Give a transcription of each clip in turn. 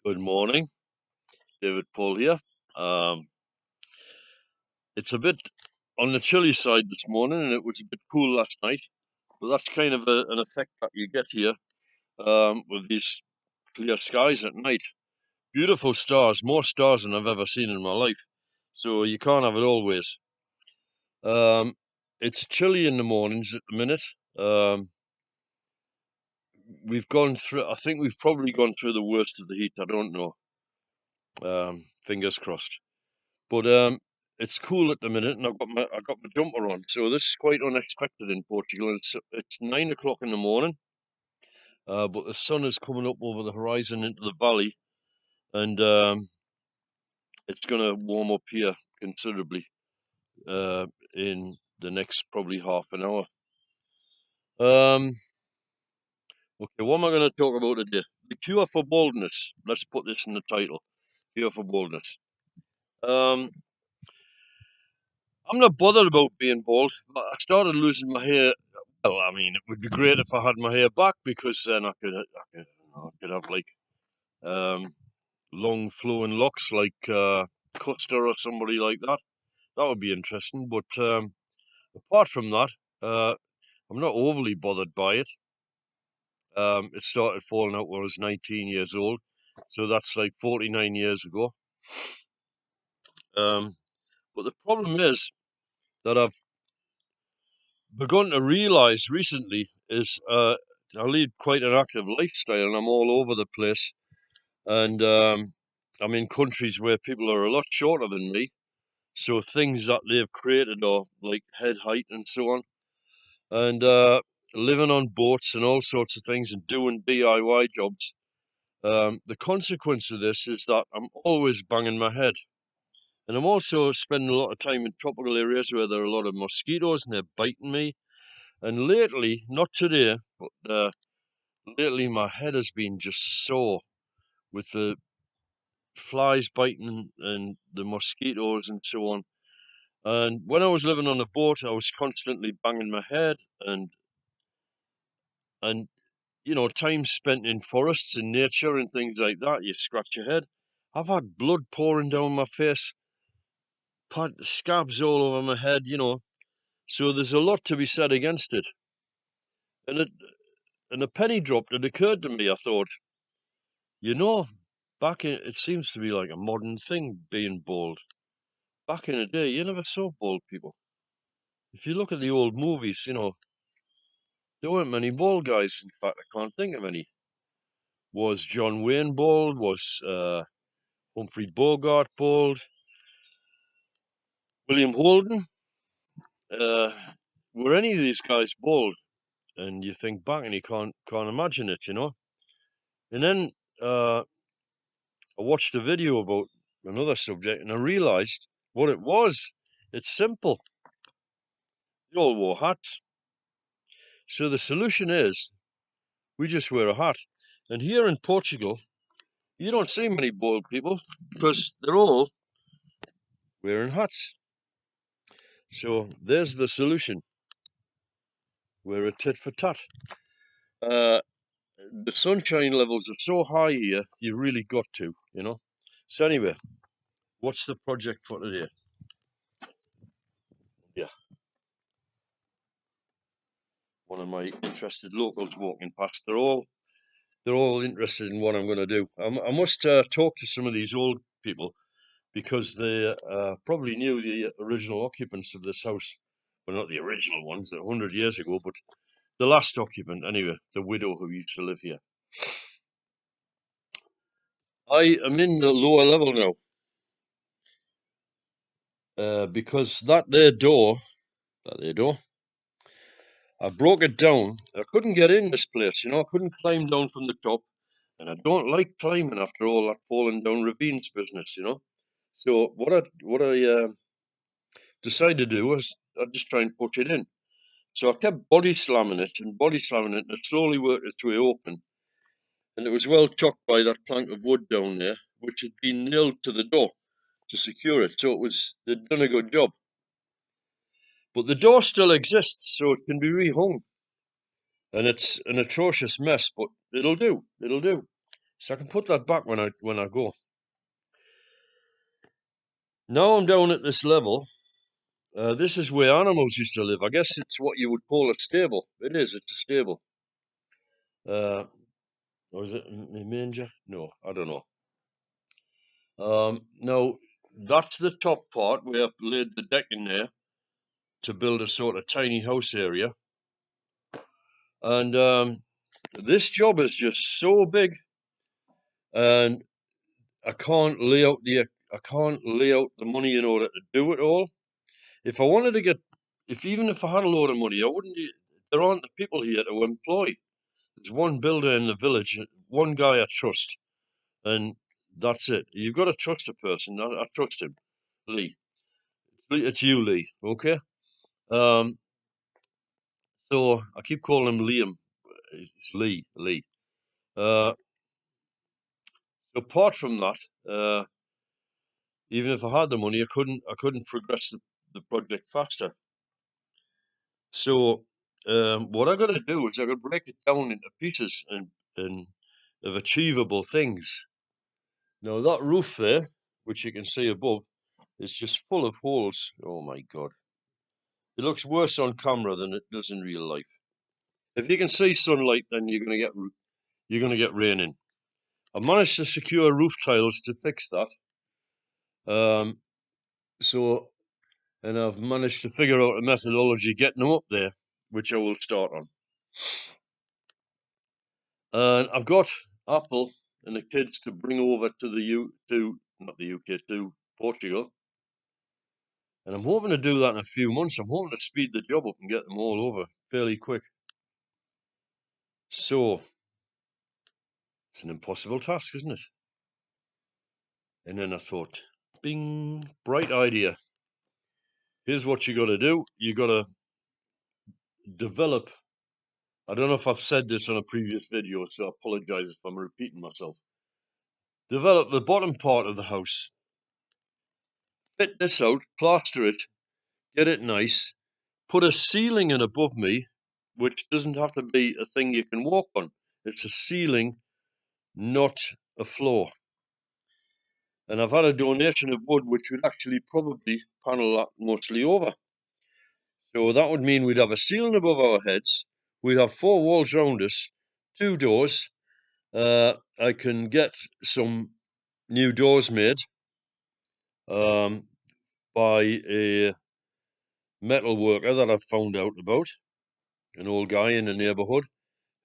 Good morning, David Paul here. Um, it's a bit on the chilly side this morning, and it was a bit cool last night. But that's kind of an effect that you get here with these clear skies at night. Beautiful stars, more stars than I've ever seen in my life. So you can't have it always. Um, it's chilly in the mornings at the minute. Um, we've gone through. I think we've probably gone through the worst of the heat. I don't know. Fingers crossed. But it's cool at the minute, and I got my jumper on. So this is quite unexpected in Portugal. It's 9 o'clock in the morning, but the sun is coming up over the horizon into the valley, and it's going to warm up here considerably in the next probably half an hour. Um, okay, what am I going to talk about today? The cure for baldness. Let's put this in the title: cure for baldness. Um, I'm not bothered about being bald, but I started losing my hair. Well, I mean, it would be great if I had my hair back because then I could have like um, long flowing locks like Custer or somebody like that. That would be interesting. But apart from that, uh, I'm not overly bothered by it. It started falling out when I was 19 years old, so that's like 49 years ago. But the problem is that I've begun to realize recently is I lead quite an active lifestyle and I'm all over the place. And I'm in countries where people are a lot shorter than me. So things that they've created are like head height and so on. And living on boats and all sorts of things and doing DIY jobs. The consequence of this is that I'm always banging my head. And I'm also spending a lot of time in tropical areas where there are a lot of mosquitoes and they're biting me. And lately, not today, but lately my head has been just sore with the flies biting and the mosquitoes and so on. And when I was living on a boat, I was constantly banging my head and time spent in forests and nature and things like that. You scratch your head. I've had blood pouring down my face, scabs all over my head. So there's a lot to be said against it. And it and a penny dropped. It occurred to me. I thought, You know, it seems to be like a modern thing being bald. Back in the day, you never saw bald people. If you look at the old movies, there weren't many bald guys. In fact, I can't think of any. Was John Wayne bald? Was Humphrey Bogart bald? William Holden? Uh, were any of these guys bald? And you think back and you can't imagine it. And then I watched a video about another subject and I realized what it was. It's simple. They all wore hats. So the solution is we just wear a hat. And here in Portugal, you don't see many bald people because they're all wearing hats. So there's the solution. We're a tit for tat. Uh, the sunshine levels are so high here, you've really got to. So anyway, what's the project for today? Yeah, one of my interested locals walking past. They're all interested in what I'm going to do. I must talk to some of these old people because they probably knew the original occupants of this house. Well, not the original ones, they're 100 years ago, but the last occupant, anyway, the widow who used to live here. I am in the lower level now because that there door, I broke it down. I couldn't get in this place. I couldn't climb down from the top, and I don't like climbing after all that falling down ravines business. So what I decided to do was I just try and push it in. So I kept body slamming it and body slamming it, and it slowly worked its way open. And it was well chocked by that plank of wood down there, which had been nailed to the door to secure it. So they'd done a good job. But the door still exists, so it can be rehung. And it's an atrocious mess, but it'll do. It'll do. So I can put that back when I go. Now I'm down at this level. This is where animals used to live. I guess it's what you would call a stable. It is. It's a stable. Or is it a manger? No, I don't know. Now, that's the top part where I laid the deck in there to build a sort of tiny house area. And this job is just so big, and I can't lay out the money in order to do it all. If I wanted to even if I had a load of money, I wouldn't. There aren't the people here to employ. There's one builder in the village, one guy I trust, and that's it. You've got to trust a person. I trust him, Lee. It's you, Lee. Okay. Um, so I keep calling him Liam. It's Lee. Lee. So apart from that, even if I had the money, I couldn't progress the project faster. So what I got to do is I got to break it down into pieces and of achievable things. Now that roof there, which you can see above, is just full of holes. Oh my God. It looks worse on camera than it does in real life. If you can see sunlight, then you're gonna get rain in. I managed to secure roof tiles to fix that. So and I've managed to figure out a methodology getting them up there, which I will start on. And I've got Apple and the kids to bring over to Portugal. And I'm hoping to do that in a few months. I'm hoping to speed the job up and get them all over fairly quick. So it's an impossible task, isn't it? And then I thought, bing, bright idea. Here's what you got to do. You got to develop. I don't know if I've said this on a previous video, so I apologize if I'm repeating myself. Develop the bottom part of the house. Fit this out, plaster it, get it nice. Put a ceiling in above me, which doesn't have to be a thing you can walk on. It's a ceiling, not a floor. And I've had a donation of wood, which would actually probably panel that mostly over. So that would mean we'd have a ceiling above our heads. We'd have 4 walls round us, 2 doors. I can get some new doors made by a metal worker that I've found out about, an old guy in the neighbourhood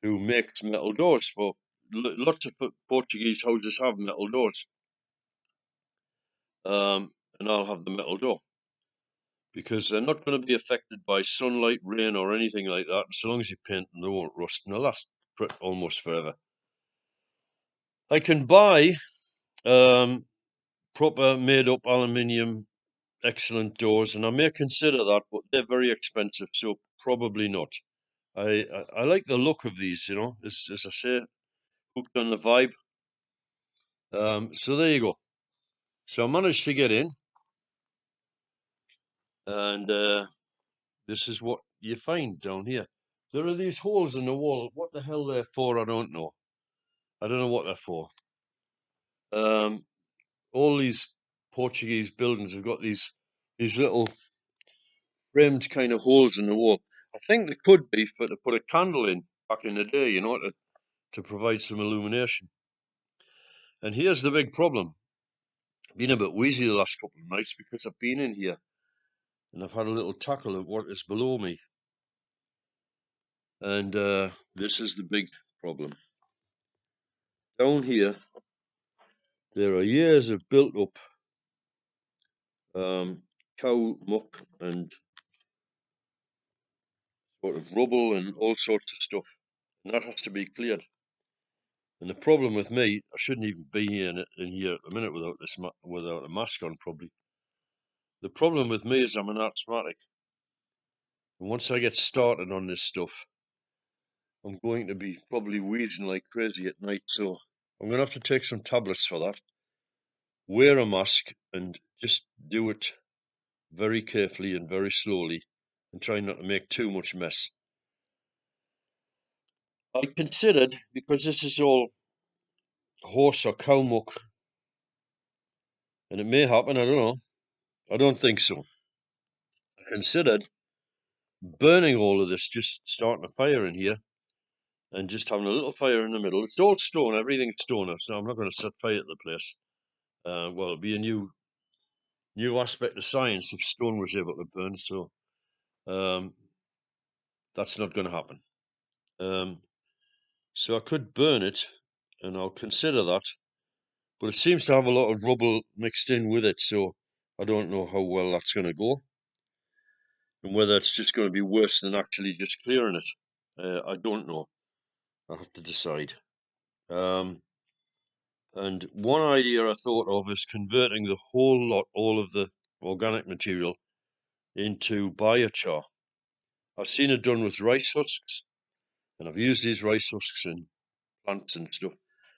who makes metal doors for lots of Portuguese houses have metal doors. And I'll have the metal door because they're not going to be affected by sunlight, rain, or anything like that. So long as you paint them, they won't rust, and they'll last almost forever. I can buy proper made-up aluminium excellent doors, and I may consider that, but they're very expensive, so probably not. I like the look of these, as I say, hooked on the vibe. So there you go. So I managed to get in, and this is what you find down here. There are these holes in the wall. What the hell they're for, I don't know. I don't know what they're for. All these Portuguese buildings have got these little framed kind of holes in the wall. I think they could be to put a candle in back in the day, to provide some illumination. And here's the big problem. I've been a bit wheezy the last couple of nights because I've been in here and I've had a little tackle at what is below me. And this is the big problem. Down here, there are years of built up cow muck and sort of rubble and all sorts of stuff. And that has to be cleared. And the problem with me, I shouldn't even be here in here at the minute without a mask on, probably. The problem with me is I'm an asthmatic. And once I get started on this stuff, I'm going to be probably wheezing like crazy at night. So I'm going to have to take some tablets for that, wear a mask, and just do it very carefully and very slowly, and try not to make too much mess. I considered, because this is all horse or cow muck, and it may happen, I don't know. I don't think so. I considered burning all of this, just starting a fire in here and just having a little fire in the middle. It's all stone, everything's stone, so I'm not going to set fire to the place. Well, it'll be a new aspect of science if stone was able to burn, so that's not going to happen. So I could burn it, and I'll consider that, but it seems to have a lot of rubble mixed in with it, so I don't know how well that's going to go, and whether it's just going to be worse than actually just clearing it. I don't know. I'll have to decide. And one idea I thought of is converting the whole lot, all of the organic material, into biochar. I've seen it done with rice husks, and I've used these rice husks in plants and stuff,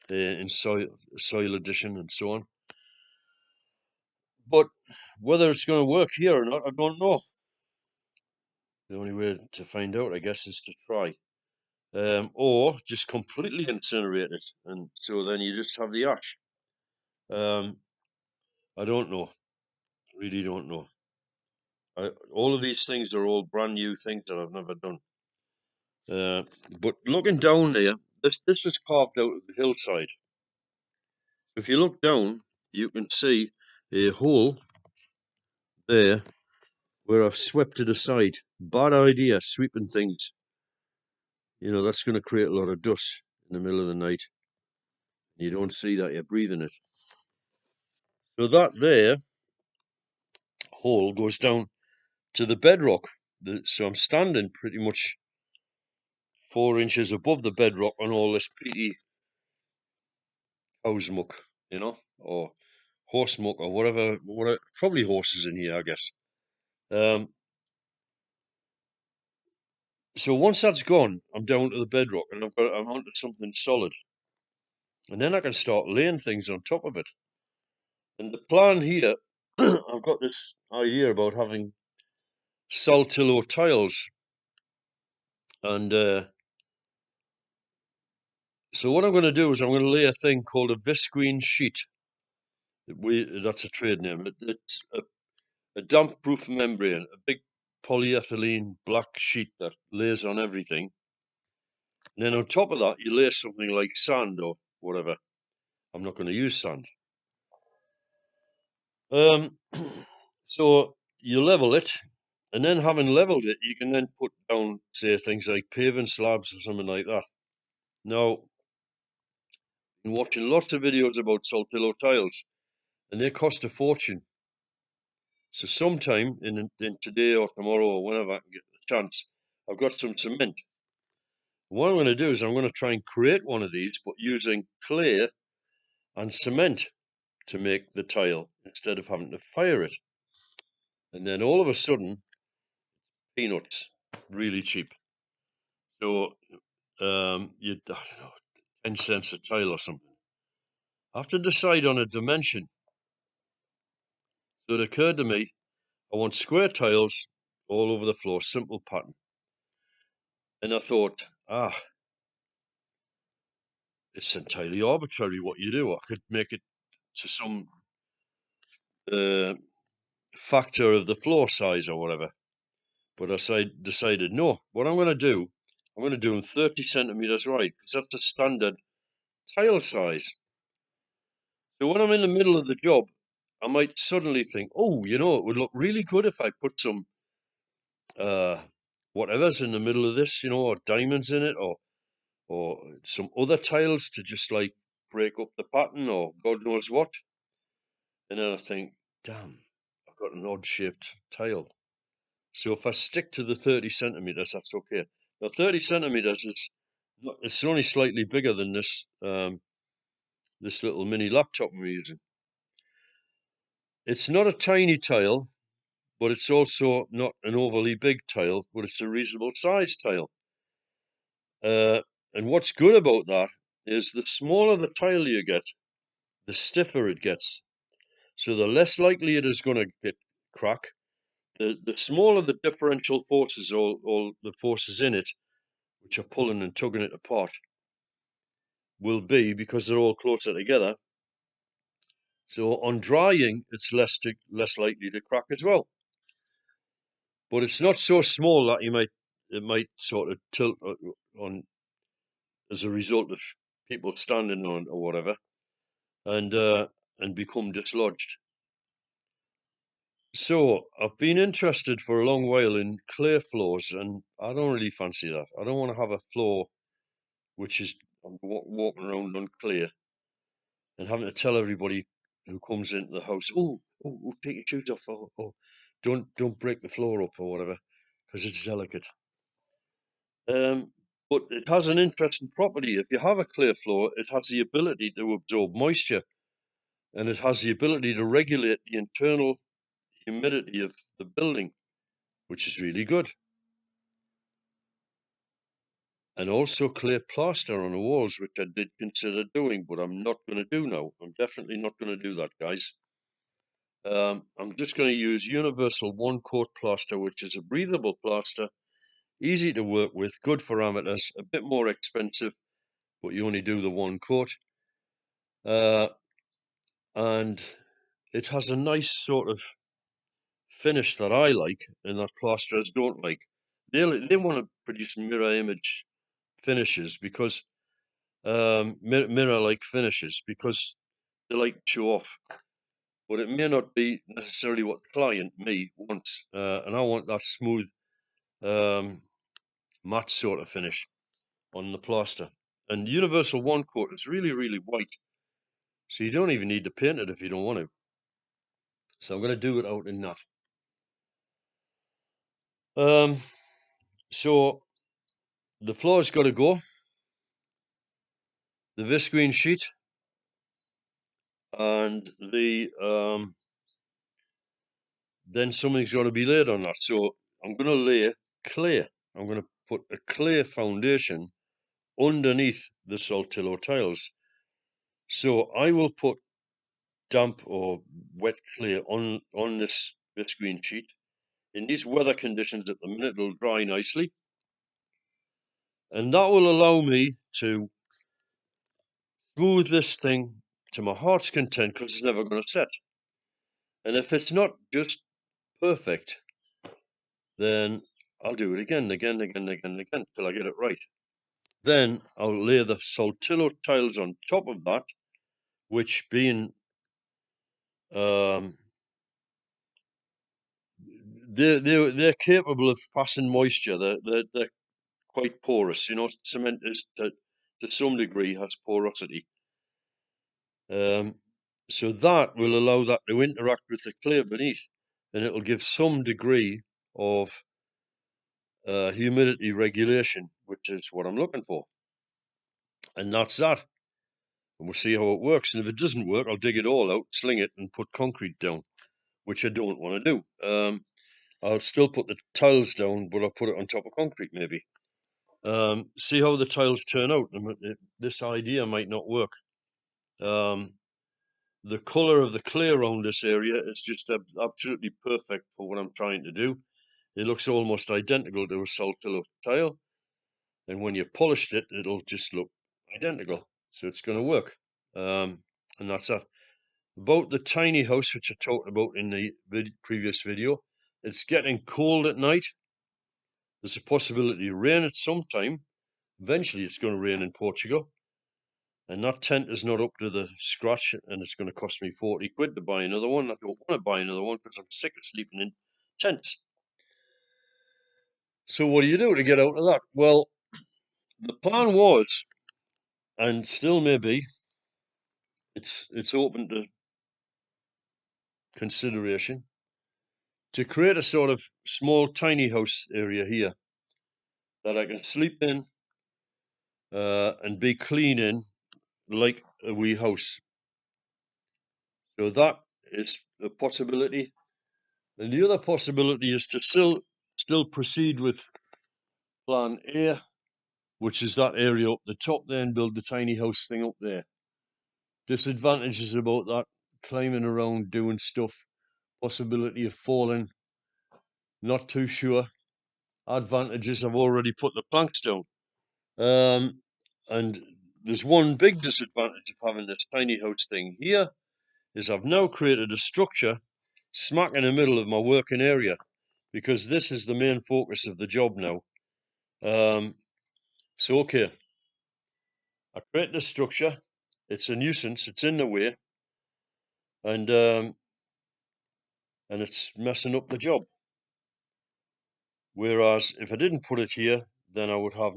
in soil addition and so on. But whether it's going to work here or not, I don't know. The only way to find out, I guess, is to try. Or just completely incinerate it, and so then you just have the ash. I don't know. Really don't know. All of these things are all brand new things that I've never done. But looking down there, this was carved out of the hillside. If you look down, you can see a hole there where I've swept it aside. Bad idea, sweeping things. You know, that's going to create a lot of dust in the middle of the night. You don't see that, you're breathing it. So that there hole goes down to the bedrock. So I'm standing pretty much 4 inches above the bedrock on all this peaty cow's muck, you know, or horse muck or whatever, probably horses in here, I guess. So once that's gone, I'm down to the bedrock and I'm onto something solid. And then I can start laying things on top of it. And the plan here, I've got this idea about having saltillo tiles. And so what I'm going to do is I'm going to lay a thing called a visqueen sheet. That's a trade name. It's a damp-proof membrane, a big polyethylene black sheet that lays on everything. And then on top of that, you lay something like sand or whatever. I'm not going to use sand. So you level it, and then having leveled it, you can then put down, say, things like paving slabs or something like that. Now, I'm watching lots of videos about saltillo tiles, and they cost a fortune. So sometime in today or tomorrow or whenever I can get the chance, I've got some cement. What I'm going to do is I'm going to try and create one of these, but using clay and cement to make the tile instead of having to fire it. And then all of a sudden, peanuts, really cheap. So you, I don't know, 10 cents a tile or something. I have to decide on a dimension. So it occurred to me, I want square tiles all over the floor, simple pattern. And I thought, it's entirely arbitrary what you do. I could make it to some factor of the floor size or whatever. But I decided, no, what I'm going to do, I'm going to do them 30 centimeters wide, because that's the standard tile size. So when I'm in the middle of the job, I might suddenly think, oh, you know, it would look really good if I put some whatever's in the middle of this, you know, or diamonds in it, or some other tiles to just like break up the pattern, or God knows what. And then I think, damn, I've got an odd shaped tile. So if I stick to the 30 centimeters, that's okay. Now 30 centimeters it's only slightly bigger than this this little mini laptop I'm using. It's not a tiny tile, but it's also not an overly big tile, but it's a reasonable size tile. And what's good about that is the smaller the tile you get, the stiffer it gets. So the less likely it is going to get crack. The smaller the differential forces, all the forces in it, which are pulling and tugging it apart, will be because they're all closer together. So on drying, it's less likely to crack as well. But it's not so small that it might sort of tilt on as a result of people standing on or whatever, and become dislodged. So I've been interested for a long while in clear floors, and I don't really fancy that. I don't want to have a floor which is walking around unclear and having to tell everybody who comes into the house, oh, take your shoes off, or don't break the floor up or whatever, because it's delicate. But it has an interesting property. If you have a clear floor, it has the ability to absorb moisture, and it has the ability to regulate the internal humidity of the building, which is really good. And also clear plaster on the walls, which I did consider doing, but I'm not going to do now. I'm definitely not going to do that, guys. I'm just going to use universal one coat plaster, which is a breathable plaster, easy to work with, good for amateurs, a bit more expensive, but you only do the one coat. And it has a nice sort of finish that I like and that plasterers don't like. They want to produce mirror image finishes because mirror-like finishes because they like to show off. But it may not be necessarily what the client, me, wants. And I want that smooth, matte sort of finish on the plaster. And Universal One Coat is really, really white. So you don't even need to paint it if you don't want to. So I'm going to do it out in that. So the floor's got to go. The visqueen sheet and then something's got to be laid on that. So I'm going to lay clay. I'm going to put a clay foundation underneath the Saltillo tiles. So I will put damp or wet clay on this visqueen sheet. In these weather conditions at the minute, it'll dry nicely. And that will allow me to smooth this thing to my heart's content because it's never going to set. And if it's not just perfect, then I'll do it again till I get it right. Then I'll lay the Saltillo tiles on top of that, which being they're capable of passing moisture. They're quite porous. You know, cement is to some degree has porosity. So that will allow that to interact with the clay beneath, and it'll give some degree of humidity regulation, which is what I'm looking for. And that's that. And we'll see how it works. And if it doesn't work, I'll dig it all out, sling it, and put concrete down, which I don't want to do. I'll still put the tiles down, but I'll put it on top of concrete maybe. See how the tiles turn out. This idea might not work. The colour of the clay around this area is just absolutely perfect for what I'm trying to do. It looks almost identical to a Saltillo tile. And when you polished it, it'll just look identical. So it's going to work. And that's that. About the tiny house, which I talked about in the previous video, it's getting cold at night. There's a possibility of rain at some time. Eventually, it's going to rain in Portugal. And that tent is not up to the scratch, and it's going to cost me 40 quid to buy another one. I don't want to buy another one because I'm sick of sleeping in tents. So what do you do to get out of that? Well, the plan was, and still may be, it's open to consideration, to create a sort of small tiny house area here that I can sleep in and be clean in like a wee house. So that is a possibility. And the other possibility is to still proceed with plan A, which is that area up the top there, and build the tiny house thing up there. Disadvantages about that: climbing around, doing stuff, possibility of falling, not too sure. Advantages: I've already put the planks down. And there's one big disadvantage of having this tiny house thing here, is I've now created a structure smack in the middle of my working area, because this is the main focus of the job now. So okay, I create this structure. It's a nuisance. It's in the way, and it's messing up the job. Whereas if I didn't put it here, then I would have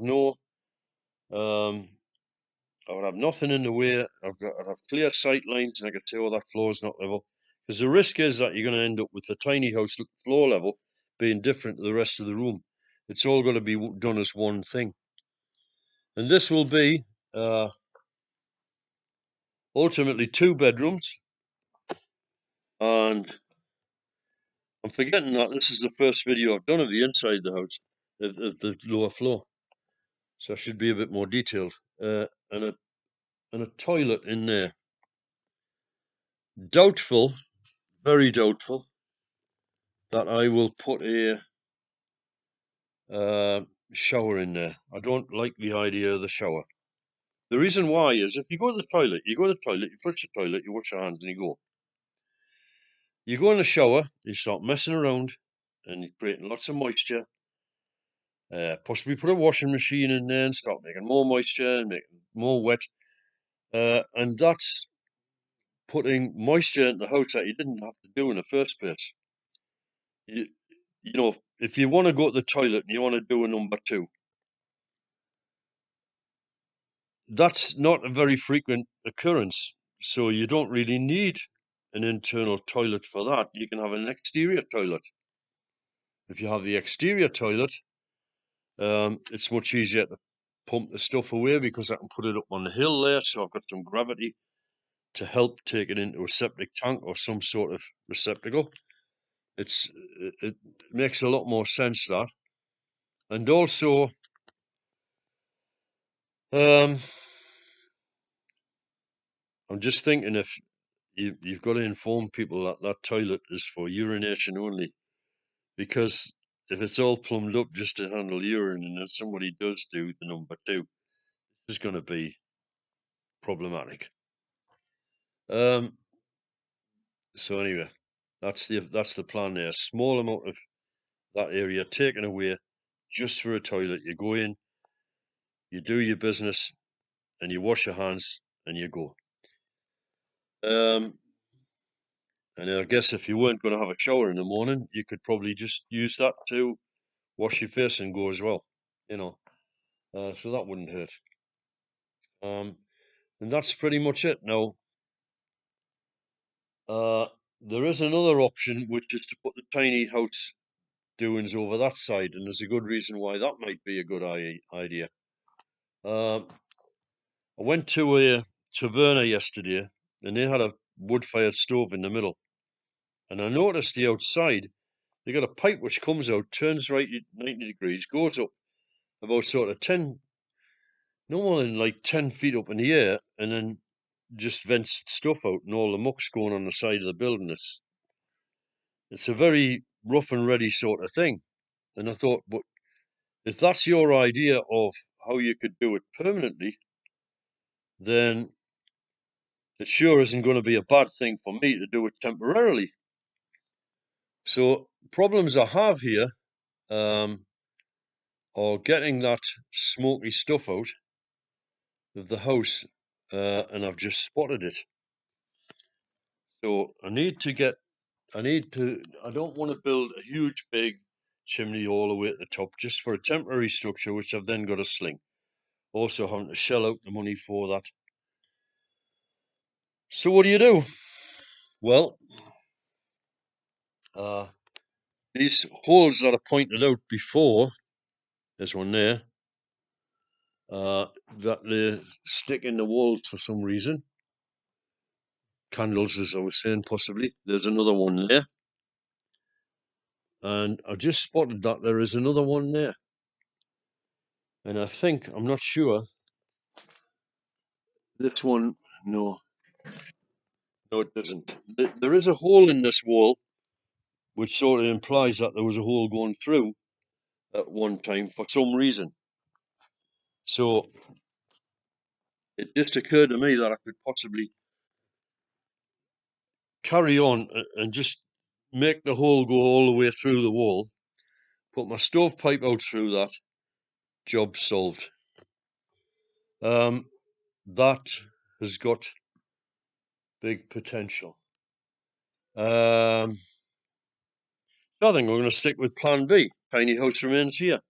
I would have nothing in the way. I'd have clear sight lines, and I could say, "Oh, that floor is not level." Because the risk is that you're going to end up with the tiny house floor level being different to the rest of the room. It's all going to be done as one thing, and this will be ultimately 2 bedrooms. And I'm forgetting that this is the first video I've done of the inside of the house, of the lower floor. So I should be a bit more detailed. And a toilet in there. Doubtful, very doubtful, that I will put a shower in there. I don't like the idea of the shower. The reason why is if you go to the toilet, you flush the toilet, you wash your hands, and you go. You go in the shower, you start messing around, and you're creating lots of moisture. Possibly put a washing machine in there and start making more moisture and making more wet. And that's putting moisture in the house that you didn't have to do in the first place. You, you know, if you want to go to the toilet and you want to do a number 2, that's not a very frequent occurrence. So you don't really need an internal toilet for that. You can have an exterior toilet. If you have the exterior toilet, it's much easier to pump the stuff away because I can put it up on the hill there, so I've got some gravity to help take it into a septic tank or some sort of receptacle. It makes a lot more sense, that. And also, I'm just thinking, if you've got to inform people that that toilet is for urination only, because if it's all plumbed up just to handle urine, and if somebody does do the number 2, this is going to be problematic. So anyway, that's the plan there. A small amount of that area taken away just for a toilet. You go in, you do your business, and you wash your hands, and you go. And I guess if you weren't going to have a shower in the morning, you could probably just use that to wash your face and go as well, you know. So that wouldn't hurt. And that's pretty much it. Now, there is another option, which is to put the tiny house doings over that side, and there's a good reason why that might be a good idea. I went to a taverna yesterday, and they had a wood-fired stove in the middle. And I noticed the outside, they got a pipe which comes out, turns right 90 degrees, goes up about sort of 10, no more than like 10 feet up in the air, and then just vents stuff out, and all the muck's going on the side of the building. It's a very rough and ready sort of thing. And I thought, but if that's your idea of how you could do it permanently, then it sure isn't going to be a bad thing for me to do it temporarily. So problems I have here are getting that smoky stuff out of the house, and I've just spotted it. So I don't want to build a huge big chimney all the way at the top just for a temporary structure, which I've then got to sling. Also having to shell out the money for that. So what do you do? Well, these holes that I pointed out before, there's one there, that they stick in the walls for some reason. Candles, as I was saying, possibly. There's another one there. And I just spotted that there is another one there. And I think, I'm not sure, this one, no, it doesn't. There is a hole in this wall, which sort of implies that there was a hole going through at one time for some reason. So it just occurred to me that I could possibly carry on and just make the hole go all the way through the wall, put my stovepipe out through that, job solved. That has got big potential. So I think I'm going to stick with plan B. Tiny house remains here,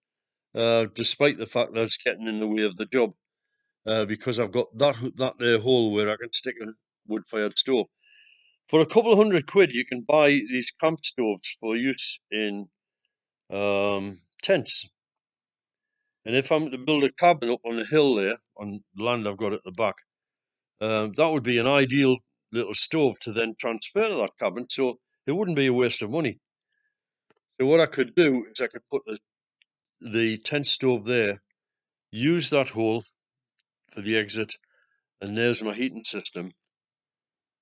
despite the fact that it's getting in the way of the job, because I've got that there hole where I can stick a wood-fired stove. For a couple of £100, you can buy these camp stoves for use in tents. And if I'm to build a cabin up on the hill there, on land I've got at the back, that would be an ideal little stove to then transfer to that cabin, so it wouldn't be a waste of money. So what I could do is I could put the tent stove there, use that hole for the exit, and there's my heating system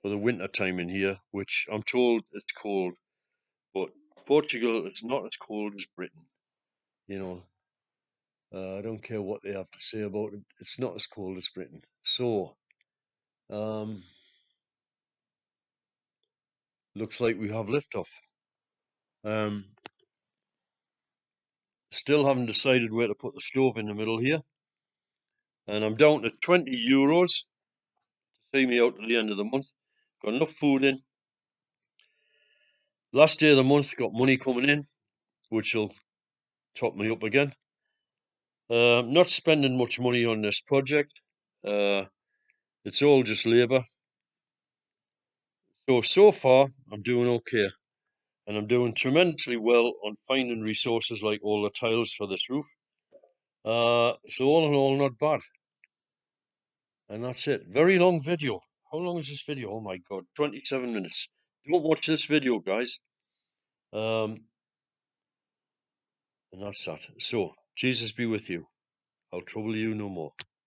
for the winter time in here, which I'm told it's cold, but Portugal, it's not as cold as Britain. You know, I don't care what they have to say about it. It's not as cold as Britain. So, looks like we have liftoff. Still haven't decided where to put the stove in the middle here. And I'm down to €20 to see me out to the end of the month. Got enough food in. Last day of the month, got money coming in, which will top me up again. Not spending much money on this project. It's all just labour. So far, I'm doing okay. And I'm doing tremendously well on finding resources like all the tiles for this roof. So all in all, not bad. And that's it. Very long video. How long is this video? Oh my God, 27 minutes. Don't watch this video, guys. And that's that. So, Jesus be with you. I'll trouble you no more.